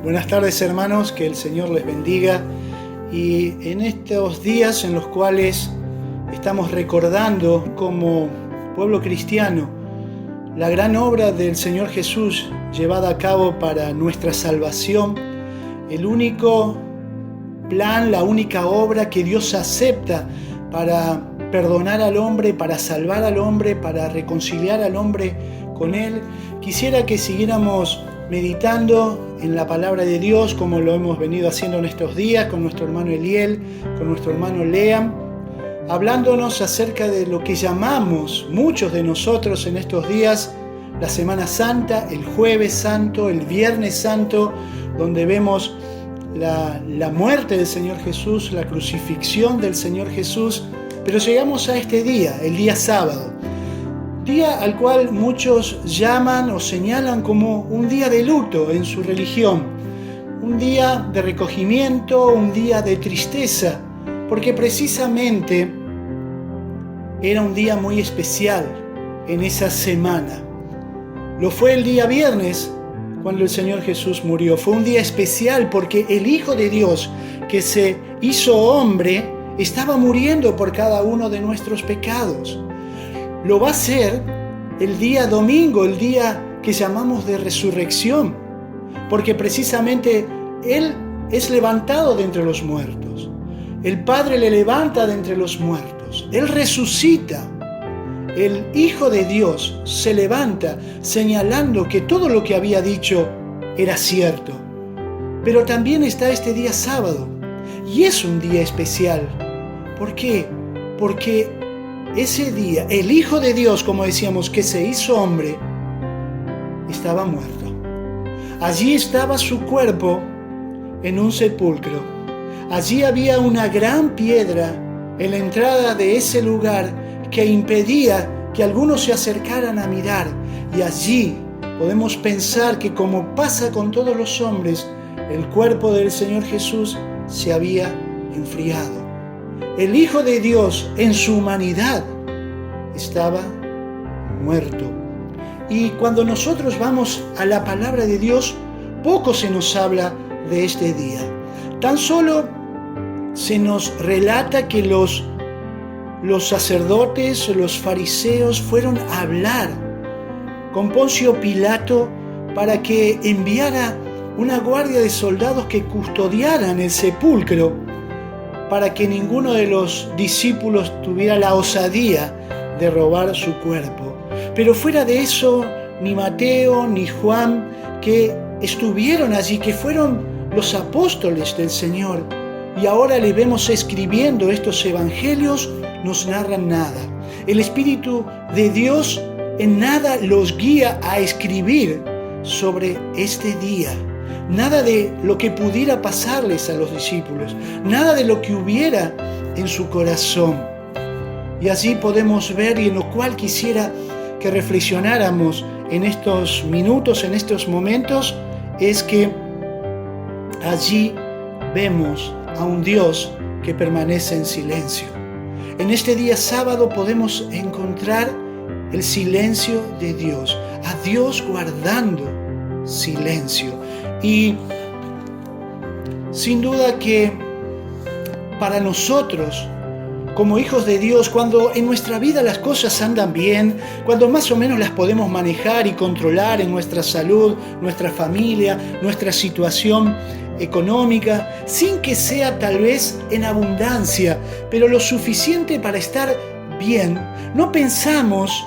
Buenas tardes, hermanos, que el Señor les bendiga. Y en estos días en los cuales estamos recordando como pueblo cristiano la gran obra del Señor Jesús llevada a cabo para nuestra salvación, el único plan, la única obra que Dios acepta para perdonar al hombre, para salvar al hombre, para reconciliar al hombre con Él, quisiera que siguiéramos meditando en la palabra de Dios como lo hemos venido haciendo en estos días con nuestro hermano Eliel, con nuestro hermano Leam, hablándonos acerca de lo que llamamos muchos de nosotros en estos días la Semana Santa, el Jueves Santo, el Viernes Santo, donde vemos la muerte del Señor Jesús, la crucifixión del Señor Jesús, pero llegamos a este día, el día sábado, día al cual muchos llaman o señalan como un día de luto en su religión, un día de recogimiento, un día de tristeza, porque precisamente era un día muy especial en esa semana. Lo fue el día viernes, cuando el Señor Jesús murió. Fue un día especial porque el Hijo de Dios, que se hizo hombre, estaba muriendo por cada uno de nuestros pecados. Lo va a hacer el día domingo, el día que llamamos de resurrección, porque precisamente Él es levantado de entre los muertos. El Padre le levanta de entre los muertos. Él resucita. El Hijo de Dios se levanta señalando que todo lo que había dicho era cierto. Pero también está este día sábado, y es un día especial. ¿Por qué? Porque ese día, el Hijo de Dios, como decíamos, que se hizo hombre, estaba muerto. Allí estaba su cuerpo en un sepulcro. Allí había una gran piedra en la entrada de ese lugar que impedía que algunos se acercaran a mirar. Y allí podemos pensar que, como pasa con todos los hombres, el cuerpo del Señor Jesús se había enfriado. El Hijo de Dios en su humanidad estaba muerto. Y cuando nosotros vamos a la palabra de Dios, poco se nos habla de este día. Tan solo se nos relata que los sacerdotes, los fariseos fueron a hablar con Poncio Pilato para que enviara una guardia de soldados que custodiaran el sepulcro para que ninguno de los discípulos tuviera la osadía de robar su cuerpo. Pero fuera de eso, ni Mateo ni Juan, que estuvieron allí, que fueron los apóstoles del Señor, y ahora le vemos escribiendo estos evangelios, nos narran nada. El Espíritu de Dios en nada los guía a escribir sobre este día. Nada de lo que pudiera pasarles a los discípulos, nada de lo que hubiera en su corazón. Y así podemos ver, y en lo cual quisiera que reflexionáramos en estos minutos, en estos momentos, es que allí vemos a un Dios que permanece en silencio. En este día sábado podemos encontrar el silencio de Dios, a Dios guardando silencio. Y sin duda que para nosotros, como hijos de Dios, cuando en nuestra vida las cosas andan bien, cuando más o menos las podemos manejar y controlar en nuestra salud, nuestra familia, nuestra situación económica, sin que sea tal vez en abundancia, pero lo suficiente para estar bien, no pensamos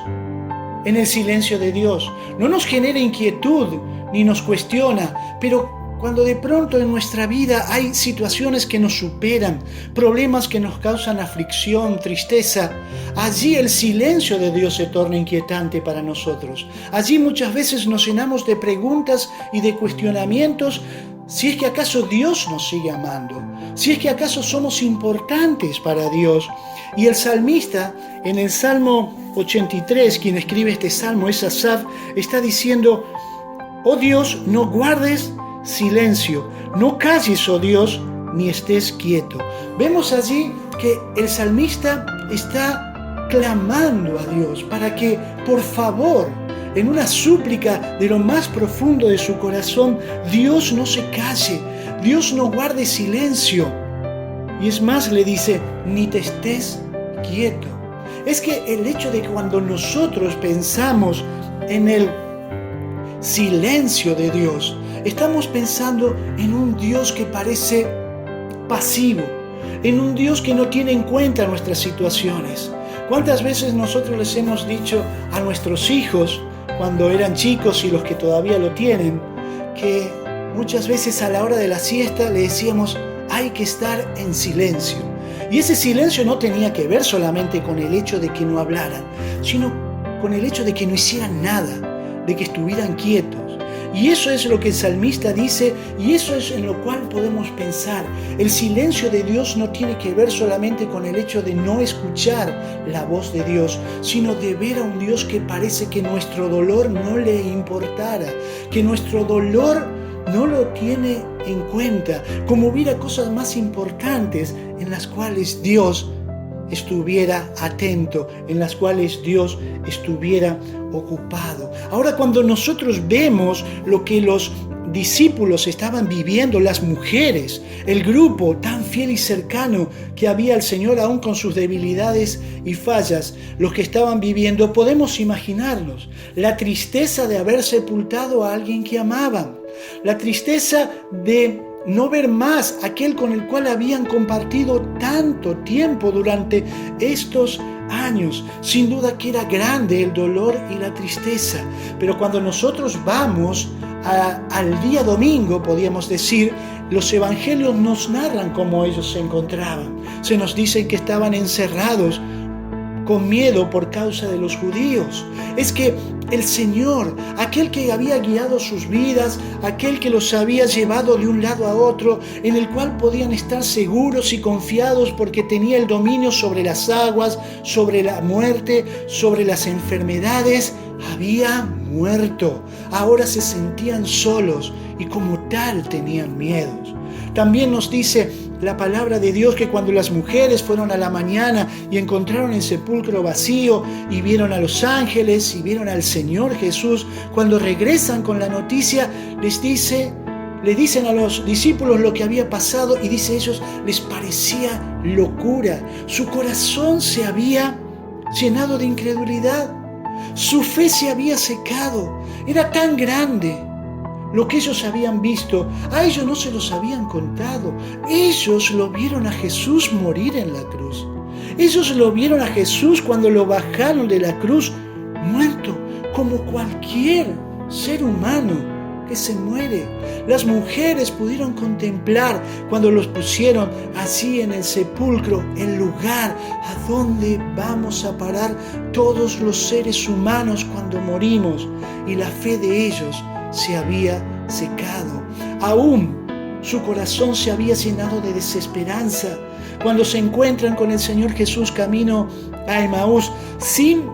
en el silencio de Dios. No nos genera inquietud ni nos cuestiona, pero cuando de pronto en nuestra vida hay situaciones que nos superan, problemas que nos causan aflicción, tristeza, allí el silencio de Dios se torna inquietante para nosotros. Allí muchas veces nos llenamos de preguntas y de cuestionamientos, si es que acaso Dios nos sigue amando, si es que acaso somos importantes para Dios. Y el salmista, en el Salmo 83, quien escribe este salmo es Asaf, está diciendo: oh Dios, no guardes silencio, no calles, oh Dios, ni estés quieto. Vemos allí que el salmista está clamando a Dios para que por favor en una súplica de lo más profundo de su corazón, Dios no se calle, Dios no guarde silencio. Y es más, le dice, ni te estés quieto. Es que el hecho de que cuando nosotros pensamos en el silencio de Dios, estamos pensando en un Dios que parece pasivo, en un Dios que no tiene en cuenta nuestras situaciones. ¿Cuántas veces nosotros les hemos dicho a nuestros hijos, cuando eran chicos y los que todavía lo tienen, que muchas veces a la hora de la siesta le decíamos, hay que estar en silencio? Y ese silencio no tenía que ver solamente con el hecho de que no hablaran, sino con el hecho de que no hicieran nada, de que estuvieran quietos. Y eso es lo que el salmista dice, y eso es en lo cual podemos pensar. El silencio de Dios no tiene que ver solamente con el hecho de no escuchar la voz de Dios, sino de ver a un Dios que parece que nuestro dolor no le importara, que nuestro dolor no lo tiene en cuenta, como hubiera cosas más importantes en las cuales Dios estuviera atento, en las cuales Dios estuviera ocupado. Ahora, cuando nosotros vemos lo que los discípulos estaban viviendo, las mujeres, el grupo tan fiel y cercano que había al Señor, aún con sus debilidades y fallas, los que estaban viviendo, podemos imaginarnos la tristeza de haber sepultado a alguien que amaban, la tristeza de no ver más aquel con el cual habían compartido tanto tiempo durante estos años. Sin duda que era grande el dolor y la tristeza. Pero cuando nosotros vamos al día domingo, podríamos decir, los evangelios nos narran cómo ellos se encontraban. Se nos dice que estaban encerrados con miedo por causa de los judíos. Es que el Señor, aquel que había guiado sus vidas, aquel que los había llevado de un lado a otro, en el cual podían estar seguros y confiados porque tenía el dominio sobre las aguas, sobre la muerte, sobre las enfermedades, había muerto. Ahora se sentían solos y como tal tenían miedos. También nos dice la palabra de Dios que cuando las mujeres fueron a la mañana y encontraron el sepulcro vacío y vieron a los ángeles y vieron al Señor Jesús, cuando regresan con la noticia, le dicen a los discípulos lo que había pasado y dice ellos, les parecía locura. Su corazón se había llenado de incredulidad. Su fe se había secado. Era tan grande lo que ellos habían visto, a ellos no se los habían contado. Ellos lo vieron a Jesús morir en la cruz. Ellos lo vieron a Jesús cuando lo bajaron de la cruz, muerto, como cualquier ser humano que se muere. Las mujeres pudieron contemplar cuando los pusieron así en el sepulcro, el lugar a donde vamos a parar todos los seres humanos cuando morimos. Y la fe de ellos se había secado. Aún su corazón se había llenado de desesperanza cuando se encuentran con el Señor Jesús camino a Emaús, sin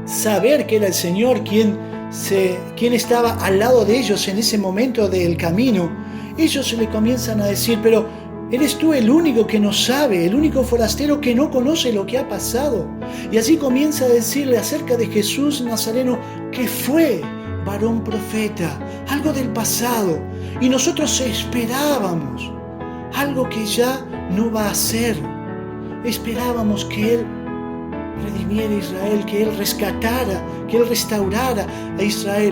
saber que era el Señor quien estaba al lado de ellos en ese momento del camino. Ellos se le comienzan a decir, pero eres tú el único que no sabe, el único forastero que no conoce lo que ha pasado. Y así comienza a decirle acerca de Jesús Nazareno, que fue varón profeta, algo del pasado, y nosotros esperábamos algo que ya no va a ser. Esperábamos que Él redimiera a Israel, que Él rescatara, que Él restaurara a Israel.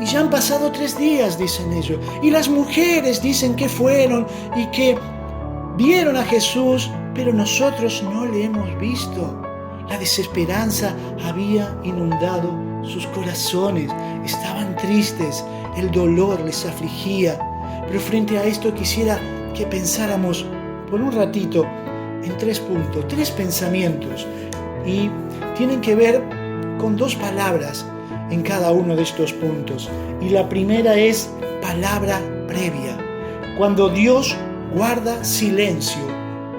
Y ya han pasado 3 días, dicen ellos, y las mujeres dicen que fueron y que vieron a Jesús, pero nosotros no le hemos visto. La desesperanza había inundado sus corazones, estaban tristes, el dolor les afligía. Pero frente a esto quisiera que pensáramos por un ratito en 3 puntos, 3 pensamientos, y tienen que ver con 2 palabras en cada uno de estos puntos. Y la primera es palabra previa. Cuando Dios guarda silencio,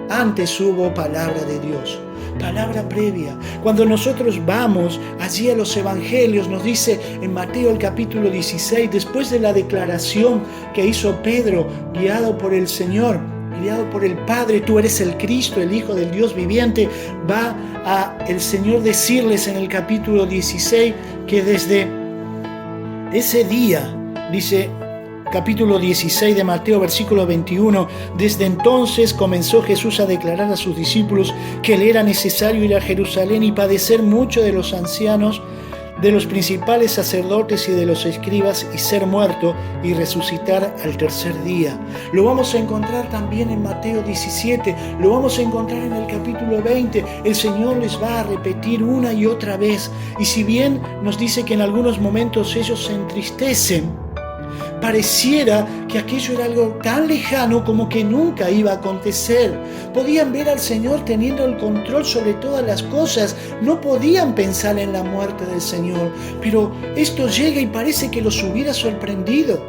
antes hubo palabra de Dios. Palabra previa. Cuando nosotros vamos allí a los evangelios, nos dice en Mateo el capítulo 16, después de la declaración que hizo Pedro, guiado por el Señor, enviado por el Padre, tú eres el Cristo, el Hijo del Dios viviente, va a el Señor decirles en el capítulo 16 que desde ese día, dice capítulo 16 de Mateo, versículo 21, desde entonces comenzó Jesús a declarar a sus discípulos que le era necesario ir a Jerusalén y padecer mucho de los ancianos, de los principales sacerdotes y de los escribas, y ser muerto y resucitar al tercer día. Lo vamos a encontrar también en Mateo 17, lo vamos a encontrar en el capítulo 20. El Señor les va a repetir una y otra vez, y si bien nos dice que en algunos momentos ellos se entristecen, pareciera que aquello era algo tan lejano como que nunca iba a acontecer. Podían ver al Señor teniendo el control sobre todas las cosas, no podían pensar en la muerte del Señor, pero esto llega y parece que los hubiera sorprendido.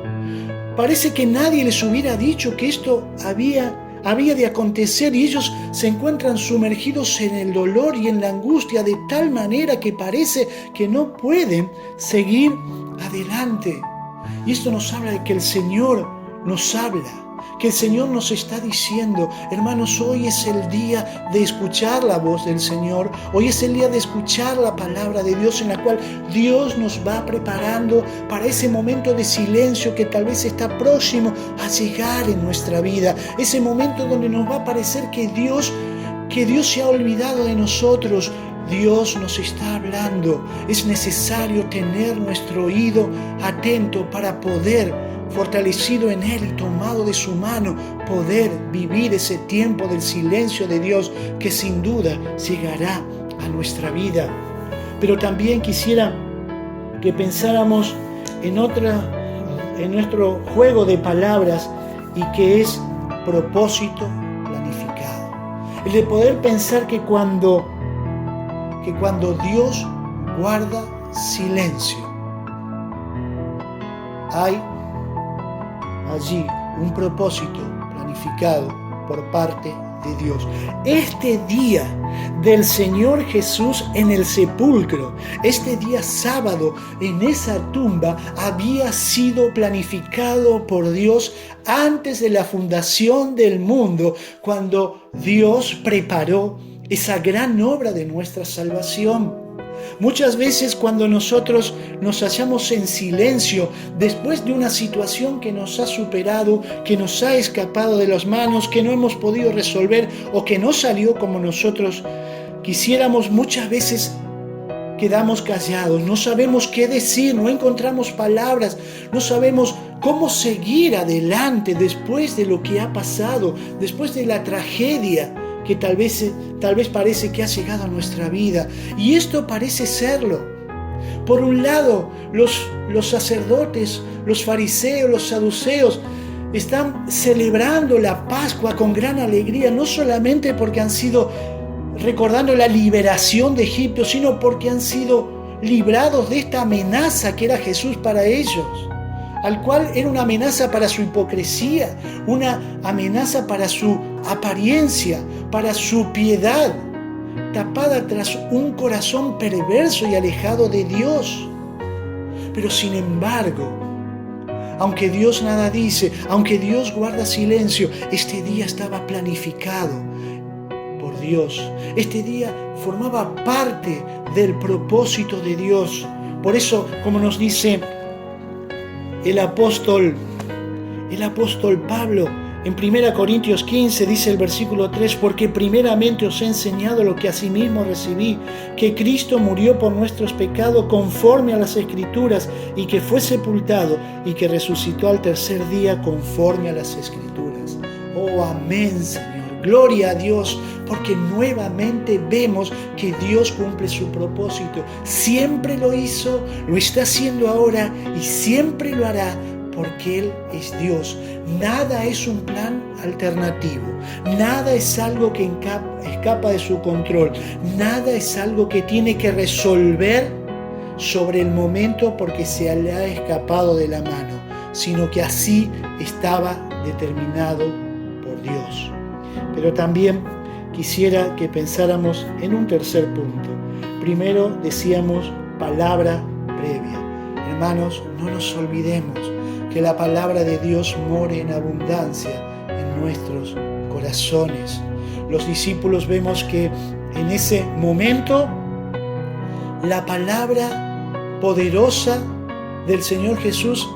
Parece que nadie les hubiera dicho que esto había de acontecer, y ellos se encuentran sumergidos en el dolor y en la angustia de tal manera que parece que no pueden seguir adelante. Y esto nos habla de que el Señor nos habla, que el Señor nos está diciendo: hermanos, hoy es el día de escuchar la voz del Señor, hoy es el día de escuchar la palabra de Dios, en la cual Dios nos va preparando para ese momento de silencio que tal vez está próximo a llegar en nuestra vida, ese momento donde nos va a parecer que Dios se ha olvidado de nosotros. Dios nos está hablando. Es necesario tener nuestro oído atento para poder, fortalecido en Él y tomado de su mano, poder vivir ese tiempo del silencio de Dios que sin duda llegará a nuestra vida. Pero también quisiera que pensáramos en nuestro juego de palabras, y que es propósito planificado. El de poder pensar que cuando Dios guarda silencio, hay allí un propósito planificado por parte de Dios. Este día del Señor Jesús en el sepulcro, este día sábado en esa tumba, había sido planificado por Dios antes de la fundación del mundo, cuando Dios preparó esa gran obra de nuestra salvación. Muchas veces cuando nosotros nos hallamos en silencio después de una situación que nos ha superado, que nos ha escapado de las manos, que no hemos podido resolver o que no salió como nosotros quisiéramos, muchas veces quedamos callados, no sabemos qué decir, no encontramos palabras, no sabemos cómo seguir adelante después de lo que ha pasado, después de la tragedia que tal vez parece que ha llegado a nuestra vida. Y esto parece serlo. Por un lado, los sacerdotes, los fariseos, los saduceos están celebrando la Pascua con gran alegría, no solamente porque han sido recordando la liberación de Egipto, sino porque han sido librados de esta amenaza que era Jesús para ellos, al cual era una amenaza para su hipocresía, una amenaza para su apariencia, para su piedad, tapada tras un corazón perverso y alejado de Dios. Pero sin embargo, aunque Dios nada dice, aunque Dios guarda silencio, este día estaba planificado por Dios. Este día formaba parte del propósito de Dios. Por eso, como nos dice el apóstol Pablo en 1 Corintios 15, dice el versículo 3: porque primeramente os he enseñado lo que asimismo recibí, que Cristo murió por nuestros pecados conforme a las Escrituras, y que fue sepultado y que resucitó al tercer día conforme a las Escrituras. Oh, amén, Señor. Gloria a Dios, porque nuevamente vemos que Dios cumple su propósito. Siempre lo hizo, lo está haciendo ahora y siempre lo hará, porque Él es Dios. Nada es un plan alternativo, nada es algo que escapa de su control, nada es algo que tiene que resolver sobre el momento porque se le ha escapado de la mano, sino que así estaba determinado por Dios. Pero también quisiera que pensáramos en un tercer punto. Primero decíamos palabra previa. Hermanos, no nos olvidemos que la palabra de Dios more en abundancia en nuestros corazones. Los discípulos vemos que en ese momento la palabra poderosa del Señor Jesús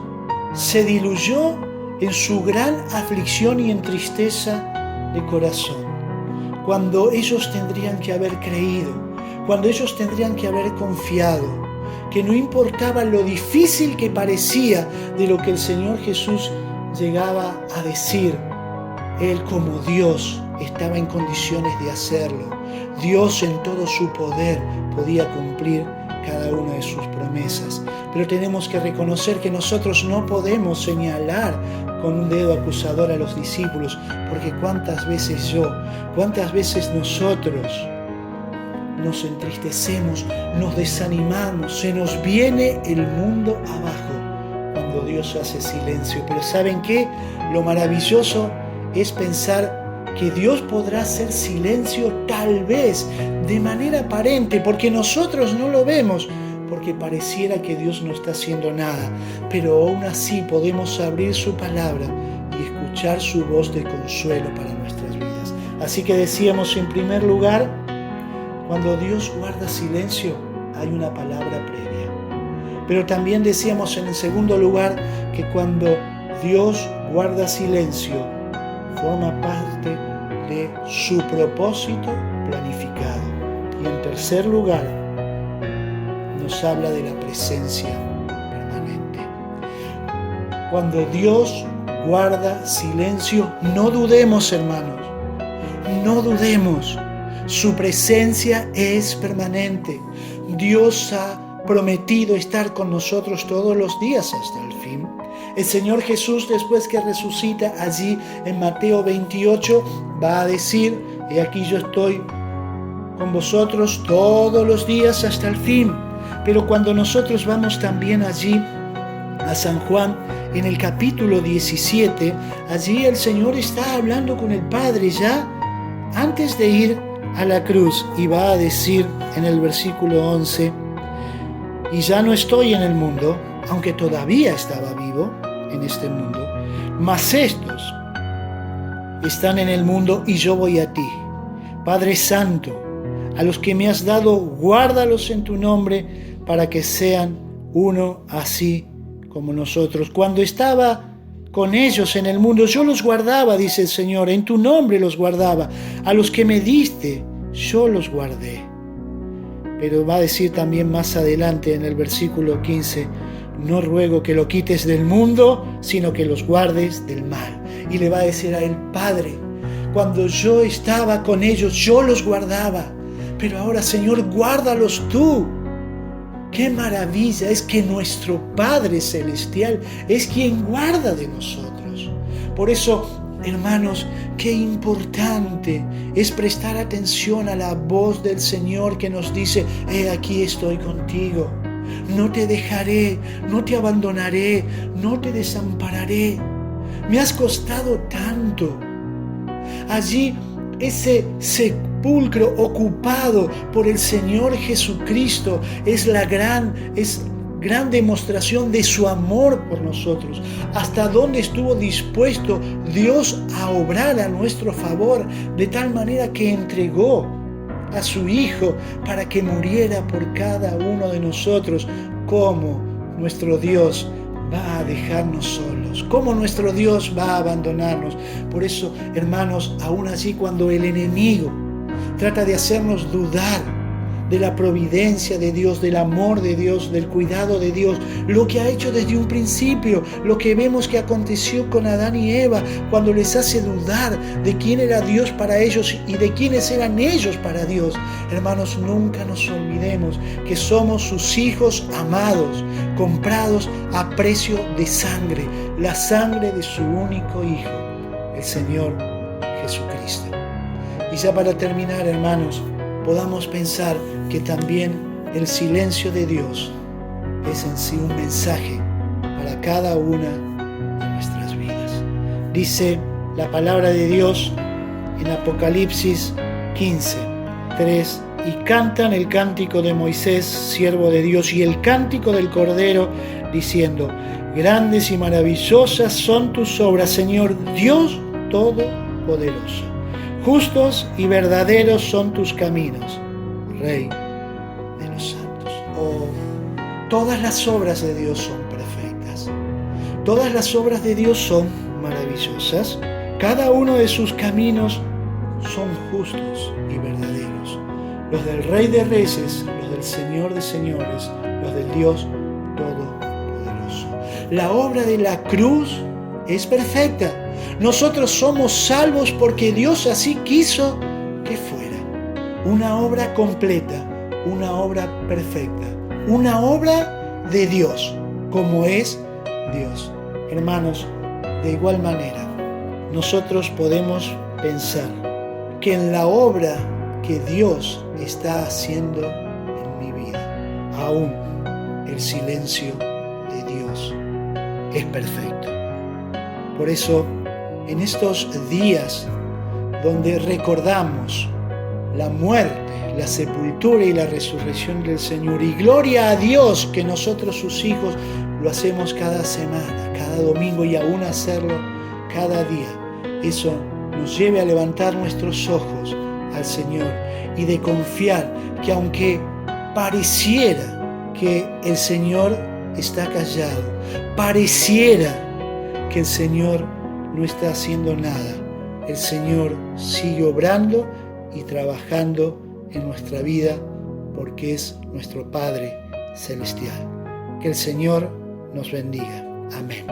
se diluyó en su gran aflicción y en tristeza de corazón. Cuando ellos tendrían que haber creído, cuando ellos tendrían que haber confiado, que no importaba lo difícil que parecía de lo que el Señor Jesús llegaba a decir, Él como Dios estaba en condiciones de hacerlo. Dios en todo su poder podía cumplir cada una de sus promesas. Pero tenemos que reconocer que nosotros no podemos señalar con un dedo acusador a los discípulos, porque cuántas veces cuántas veces nosotros nos entristecemos, nos desanimamos, se nos viene el mundo abajo cuando Dios hace silencio. Pero ¿saben qué? Lo maravilloso es pensar que Dios podrá hacer silencio tal vez de manera aparente, porque nosotros no lo vemos, porque pareciera que Dios no está haciendo nada, pero aún así podemos abrir su palabra y escuchar su voz de consuelo para nuestras vidas. Así que decíamos, en primer lugar, cuando Dios guarda silencio, hay una palabra previa. Pero también decíamos en el segundo lugar que cuando Dios guarda silencio, forma parte de su propósito planificado. Y en tercer lugar, nos habla de la presencia permanente. Cuando Dios guarda silencio, no dudemos, hermanos, no dudemos. Su presencia es permanente. Dios ha prometido estar con nosotros todos los días hasta el fin. El Señor Jesús, después que resucita allí en Mateo 28, va a decir, he aquí yo estoy con vosotros todos los días hasta el fin. Pero cuando nosotros vamos también allí a San Juan, en el capítulo 17, allí el Señor está hablando con el Padre ya antes de ir a la cruz, y va a decir en el versículo 11, y ya no estoy en el mundo, aunque todavía estaba vivo en este mundo, mas estos están en el mundo y yo voy a ti. Padre Santo, a los que me has dado, guárdalos en tu nombre para que sean uno así como nosotros. Cuando estaba con ellos en el mundo, yo los guardaba, dice el Señor, en tu nombre los guardaba. A los que me diste, yo los guardé. Pero va a decir también más adelante en el versículo 15, no ruego que lo quites del mundo, sino que los guardes del mal. Y le va a decir a él, Padre, cuando yo estaba con ellos, yo los guardaba, pero ahora, Señor, guárdalos tú. ¡Qué maravilla! Es que nuestro Padre Celestial es quien guarda de nosotros. Por eso, hermanos, qué importante es prestar atención a la voz del Señor que nos dice, aquí estoy contigo. No te dejaré, no te abandonaré, no te desampararé. Me has costado tanto. Allí, ese sepulcro ocupado por el Señor Jesucristo es gran demostración de su amor por nosotros. Hasta dónde estuvo dispuesto Dios a obrar a nuestro favor, de tal manera que entregó a su Hijo para que muriera por cada uno de nosotros. ¿Cómo nuestro Dios va a dejarnos solos? ¿Cómo nuestro Dios va a abandonarnos? Por eso, hermanos, aún así cuando el enemigo trata de hacernos dudar de la providencia de Dios, del amor de Dios, del cuidado de Dios, lo que ha hecho desde un principio, lo que vemos que aconteció con Adán y Eva, cuando les hace dudar de quién era Dios para ellos y de quiénes eran ellos para Dios. Hermanos, nunca nos olvidemos que somos sus hijos amados, comprados a precio de sangre, la sangre de su único Hijo, el Señor Jesucristo. Y ya para terminar, hermanos, podamos pensar que también el silencio de Dios es en sí un mensaje para cada una de nuestras vidas. Dice la palabra de Dios en Apocalipsis 15, 3, y cantan el cántico de Moisés, siervo de Dios, y el cántico del Cordero, diciendo, grandes y maravillosas son tus obras, Señor Dios Todopoderoso. Justos y verdaderos son tus caminos, Rey de los santos. Oh, todas las obras de Dios son perfectas. Todas las obras de Dios son maravillosas. Cada uno de sus caminos son justos y verdaderos. Los del Rey de Reyes, los del Señor de Señores, los del Dios Todopoderoso. La obra de la cruz es perfecta. Nosotros somos salvos porque Dios así quiso que fuera. Una obra completa, una obra perfecta, una obra de Dios, como es Dios. Hermanos, de igual manera, nosotros podemos pensar que en la obra que Dios está haciendo en mi vida, aún el silencio de Dios es perfecto. Por eso, en estos días donde recordamos la muerte, la sepultura y la resurrección del Señor, y gloria a Dios que nosotros sus hijos lo hacemos cada semana, cada domingo y aún hacerlo cada día, eso nos lleve a levantar nuestros ojos al Señor y de confiar que aunque pareciera que el Señor está callado, pareciera que el Señor no está haciendo nada, el Señor sigue obrando y trabajando en nuestra vida porque es nuestro Padre Celestial. Que el Señor nos bendiga. Amén.